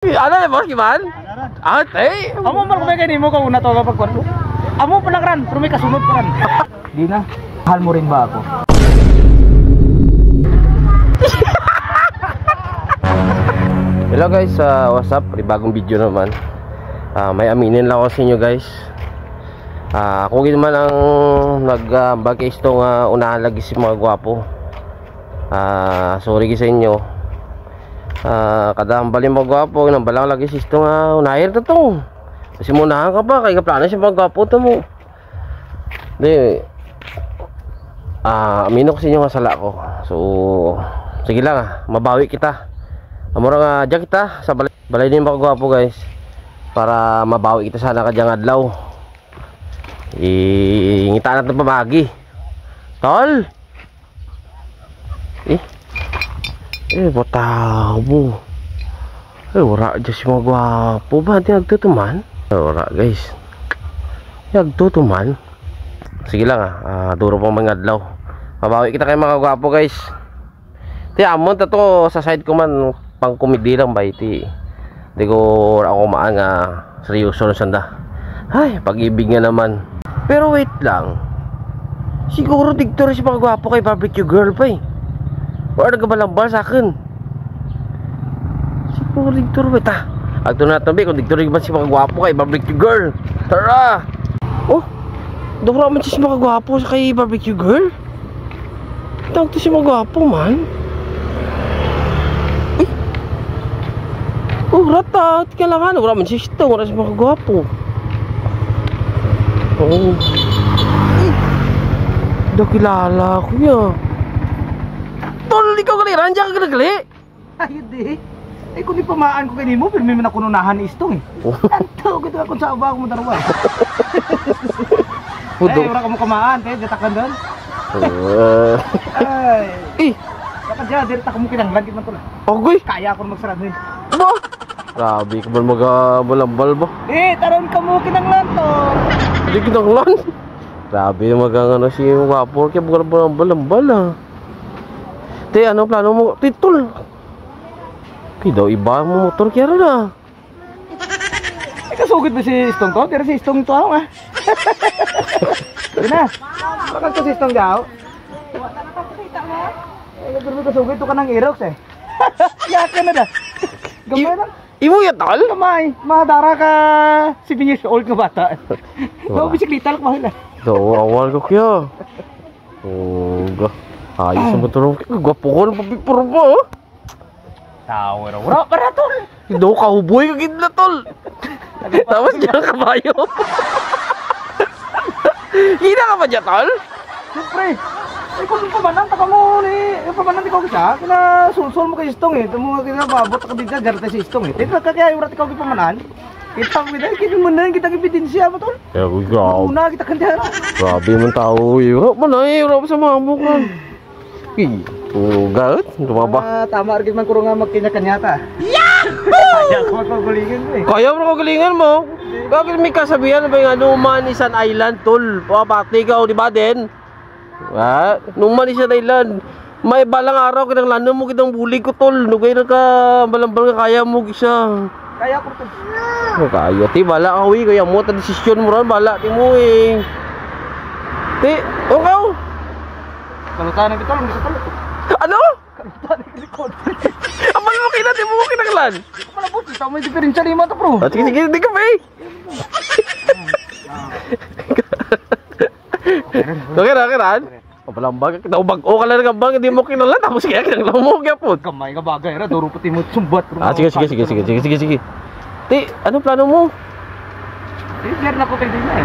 Ano ya bos gimana? Ate, Amo man kumay kay nimo ka una to kapag kwarto. Amo pa nagran, pero may kasunod pa ran. Di na. Mahal mo rin ba ako? hello guys, what's up? Bagong video naman. May aminin lang ako sa inyo guys. Ako naman ang nag-bagay itong unahan lagi si mga gwapo. Sorry sa inyo. Kada bali mga gwapo, nambalang lagi si itong unahan na to. Kasi munahan ka ba? Kaya kaplano si mga gwapo to mo. Hindi. Amino ko sa inyo nga sala ko. So, sige lang mabawi kita. Amura nga dyan kita sa balay din mga gwapo guys. Para mabawi kita sana kadyang adlaw. Ngita natin pamagi. Tol! Bataw mo. Wala dyan si mga gwapo ba? Di nagtutuman? Wala guys. Nagtutuman. Sige lang duro pang mga adlaw. Mabawi kita kayo mga gwapo guys. Ti amon to sa side ko man pang komedi lang ba iti. Di ko ako maan nga seryoso na sanda. Ay, pag-ibig nga naman. Pero wait lang. Siguro digtor si mga gwapo kay barbecue girl pa eh. Wala nagkabalambal sa akin. Siguro digtor wait Agto na tabi kung digtor ba si mga gwapo kay barbecue girl. Tara! Oh! Dukra man si mga gwapo sa kay barbecue girl. Tawag to si mga gwapo man. Rata, kailangan wala man si Sto, wala si mga gwapo. Oh. Kilala ko niya. Tol, ikaw galiran, diyan ka galagali. Ay, hindi. Eh, kung di pamaan ko kay nimo, pero may nakununahan ni Istong eh. Anto, gito akong saba ako madarwa. Wala ka mo kamaan, kaya datakan doon. Ay. Saka dyan, dirita ka mo kinanglan, di man to na. Ogoy. Kaya ako magsarado eh. Ba? Grabe ka ba mag-balambal ba? Taron ka mo kinanglan to. Hindi kinanglan. Grabe na mag-ano si Wapor. Kaya balambal Te, ano plano mo? Titol. Kaya daw iba mo motor kaya na. Kasugod ba si Istong to? Pero si Istong to ako nga. Sige na. Bakit ko si Istong daw? Wala na kapakita mo. Pero kasugod ito ka ng Aerox eh. Yaka na da. Gamay lang. Imo ya tol? Kamay. Mahadara ka 7 years old nga bata. Bisikleta lang mahal. Do, awal ko kaya. Ayos sa motor. Gwapo ko ng papipuro mo. Tower. Wala para tol. Hindi ko kahuboy ka gitna tol. Tapos dyan kabayo. Hina ka ba dyan tol? Siyempre. Kung pamanan, taka mo ni. Pamanan di ko siya. Kina sulsul mo kay Istong eh. Ito mo kinababot ka dito. Garta si Istong eh. Ito kaya urat ikaw pamanan. Kita mo dahil kinumunan kita kipidensya mo tol. Ya ko grabe. Una kita kandara. Grabe man tao eh. Manay, wala sa mamok man. Galit? Tumaba. Tama rin man kuro nga magkinya-kanyata. Yahoo! Kaya ako magpagalingan mo eh. Kaya mo kagalingan mo. Bakit may kasabihan ba yung Numan Island Island tol? Pati ka o di ba din? Numan Island Island. May balang araw kinanglanan mo kitang bulig ko tol. Nugay na ka balambal ka kaya mo isa. Kaya ko tol. Kaya ti bala ka wi kaya mo ta desisyon mo ran bala ti mo eh. Ti, okay. Kalutan kita lang bisa tol. Ano? Kalutan ng likod. Amal mo kinati mo kinaglan. Di ko malabot. Ito may diferensya lima to bro. Sige, di ka ba eh. Okay na. Palambag kita ubag-o ka lang ng bang hindi mo kinala tapos kaya kinaglan mo kaya po. Kamay nga bagay ra duro puti mo sumbat bro. Sige. Ti, ano plano mo? Clear na ko kay din eh.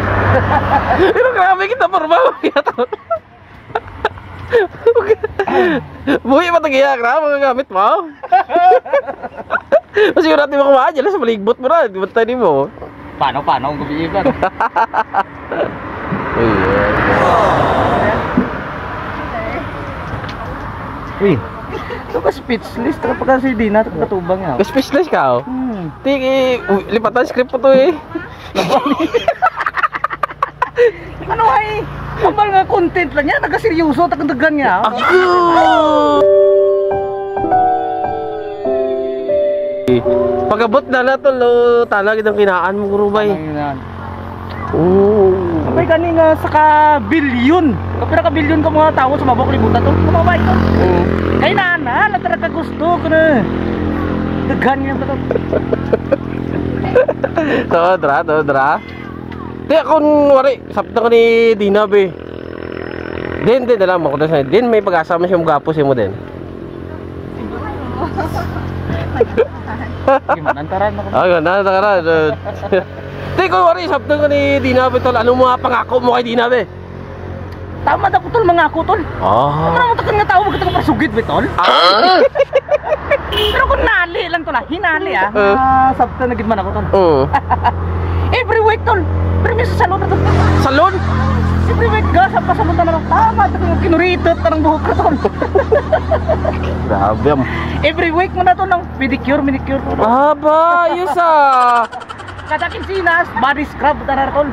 Pero grabe kita parma kaya to. Buhay matagiya ka mga gamit mo. Kasi yung natin mo kumaan dyan sa maligbot mo na. Di ba tayo mo? Paano ang gabi ba? Uy, ito ka speechless. Ito ka si Dina. Ito ka katubang nga. Speechless ka o? Tiki, lipatan script po to eh. Ano ay? Kapal nga content lang yan. Nagkaseryoso. Tagandagan niya. Pagabot na na tol, talag itong kinaan mo kurubay. Sabay gani nga sa ka-bilyon. Kapira ka-bilyon ka mga tao sa mabok libutan to. Kumabay to. Kaya na, latara ka gusto ko na. Dagan nga ba to? Todra. Di kung wari, sapta ko ni Dina be. Din alam mo ko na sa din may pag-asa mo siya magapos mo din. Gimana antaran mo? Nantaran. Di kung wari, sapta ko ni Dina be tol. Ano mga pangako mo kay Dina be? Tama na ko tol, mga ako tol. Ano mo takan nga tao magkita ka sugid be tol? Pero kung nali lang tol, hinali sabta na gid man ako tol. Every week tol. Permis sa salon na tol. Salon? Every week ga sa pasalon na tama ta kinuritot tarang buhok ka tol. Grabe. Every week mo na to ng pedicure, manicure tol. Aba, ayos Kada kinsinas, body scrub tarar tol.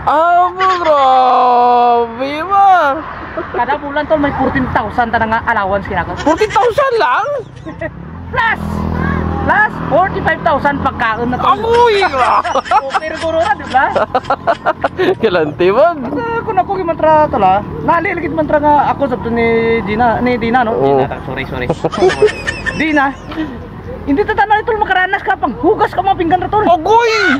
Grabe ba? Kada bulan tol may 14,000 ta nga allowance kinako. 40,000 lang? Plus 45,000 pagkaon na tol. Amoy! Pero guro na, di ba? Kalanti man. Kung ako gimantra tol naliligid mantra nga ako sabto ni Dina no? Sorry. Dina. Hindi ta tanay tol makaranas ka pang hugas ka mga pinggan ra tol. Agoy!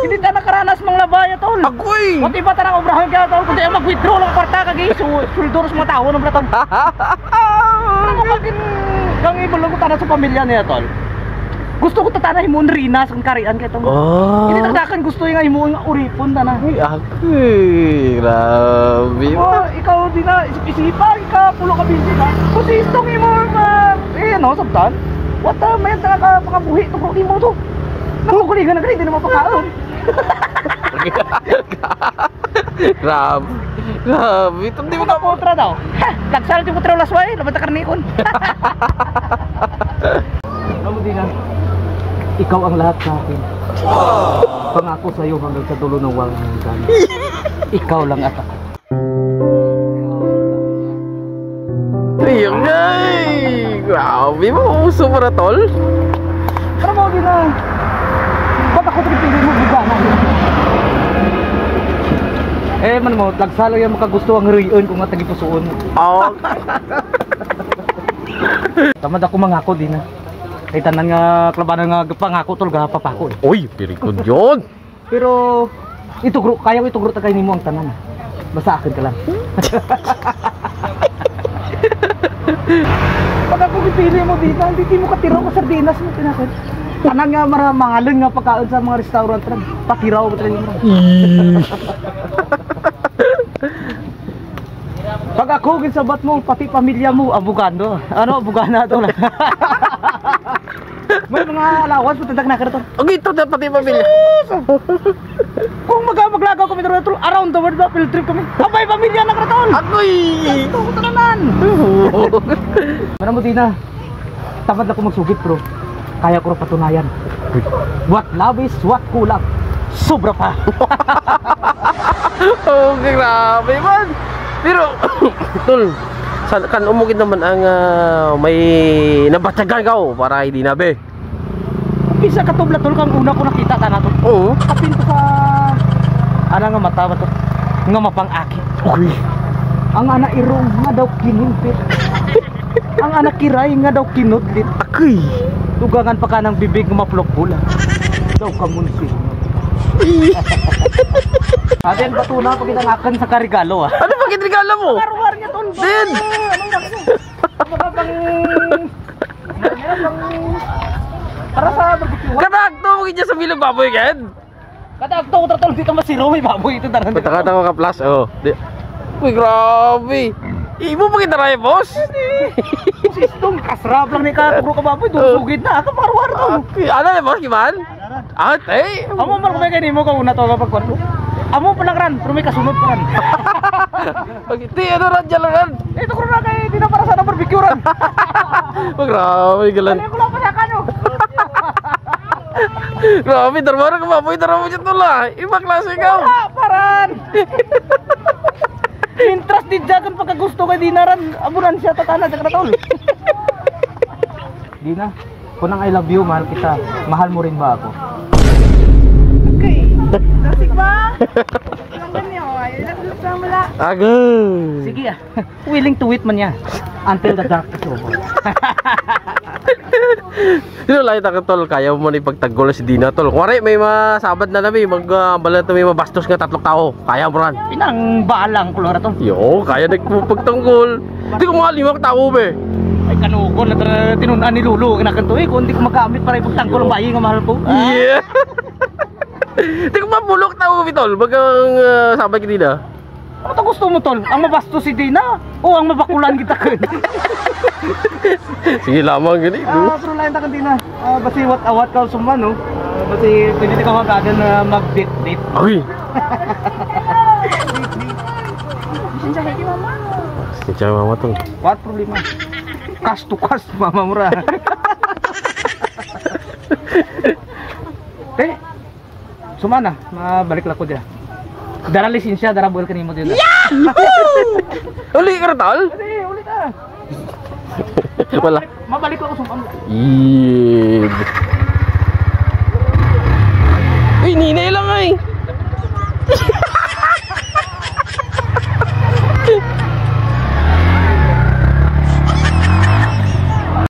Hindi ta nakaranas mang labaya tol. Agoy! Pati ba tanang obrahan ka tol kundi mag-withdraw lang kwarta kag suldor sa mga tao ng tol. Ano kagin kang ibulong ko tanang sa pamilya niya tol. Gusto ko tatanay mo rinas ang karian kay tol. Hindi tadakan gusto nga imo nga uripon tanang. Ay, agoy. Grabe. Ikaw din na isipan ka pulo ka busy na. Kasi istong imo no sabtan. What may ka makabuhi to kung imo to. Nakukuligan na gani, di na mapakaon. Grabe. Ito di mo Mga putra daw. Kagsal ti putra lasway, laban ta karnikon. Amo din na. Ikaw ang lahat sa akin. Pangako sa iyo hanggang sa dulo ng walang hanggan. Ikaw lang at ako. Ayun ngay! Grabe mo, uso mo na tol? Pero mo din na. Ba't ako pinipili mo bigana? Man mo, lagsalo yan makagusto ang riyon kung nga tagipusuon mo. Tamad ako mangako din na. Kay tanan nga klabanan nga pangako tol gahapapako eh. Uy, pirikod yun! Pero itugro, kaya ko itugro tagay nimo ang tanan. Basta akin ka lang. Pag ako pipili mo dito, hindi mo katiraw ko sardinas mo tinakin. Tanan nga mangalon nga pagkaon sa mga restaurant ran. Patiraw ko talaga mo. Pag ako ginsabat mo, pati pamilya mo, abugando. Ano, abugana to lang. May mga allowance, matandag na ka na to. Ang ito na pati pamilya. Kung maglagaw kami na tol, around the world ba, field trip kami. Abay, pamilya na ka na tol. Agoy! Ito, tananan. Mana mo din na. Tamad na ko magsugit bro. Kaya ko rin patunayan. What love is, what kulang. Sobra pa. Okay, grabe man. Pero, tol, kan umugid naman ang may nabatyagan ka para hindi nabe. Isa ka tubla tol kang una ko nakita ta na to. Oo. Kapin ko sa ana nga mata ba to? Nga mapang-aki. Okay. Ang ana irong nga daw kinumpit. Ang ana kiray nga daw kinudlit. Akoy. Tugangan pa ka ng bibig nga maplok bula. Daw kamunsi. Aden batuna pag itangakan sa karigalo Ano bakit regalo mo? Karwar niya ton. Din. Mga pang para sa barbecue. Kadagto mo kanya sa bilang baboy kan? Kadagto ko tol dito masiro may baboy ito tanan. Patakata ko ka plus Uy, grabe. Imo pa kita rin, boss? Sistong kasrap lang ni katuro ka baboy, sugid na ako parwar to. Ano na, boss, kiman? Ate. Amo man kumay kay nimo ka una to kapag kwarto. Amo pa lang ran, pero may kasunod pa ran. Pagiti, ano ran dyan lang ran? Ito ko na kay di na para sa barbecue ran. Grabe, galan. Ano ko lang pa sa kanyo. Grabe, darmara ka baboy, darmara mo dyan tula. Ibang klase ikaw. Paran. Interest di jagan pagka gusto kay dinaran, abunan siya tatana sa tol. Di na. Kunang I love you, mahal kita. Mahal mo rin ba ako? Okay. Tasik ba? Naman niyo, ay nagsama la. Agay. Sige ah. Willing to wait man niya. Until the dark is over. Sino lang ita ka tol, kaya mo ni pagtanggol si Dina tol. Kuwari may masabad na namin, magbalat na may mabastos nga 3 tao. Kaya mo ran. Pinang balang kulora to. Yo, kaya nagpagtanggol. Hindi ko mga 5 tao be. Ay kanukon na tinunan ni Lulu kinakanto eh kung hindi ko magamit para ipagtanggol ang bayi nga mahal ko. Yeah. Hindi ko mapulok tao bitol. Bagang sabay ka Dina. Ano to gusto mo tol? Ang mabastos si Dina o ang mabakulan kita kun? Sige lamang gani. Pero lain ta kantina. Basi what awat ka suman no. Basi pwede ka magagan na mag-date. Ay. Sinsahe ki mama. Sincha mama tol. What problema? Kas to kas mama mura. Sumana, mabalik lang ko dia. Dara lisensya, dara buel kanimo dia. Uli ka tol? Ulit ah. Wala. Mabalik ako sumana. Yeah.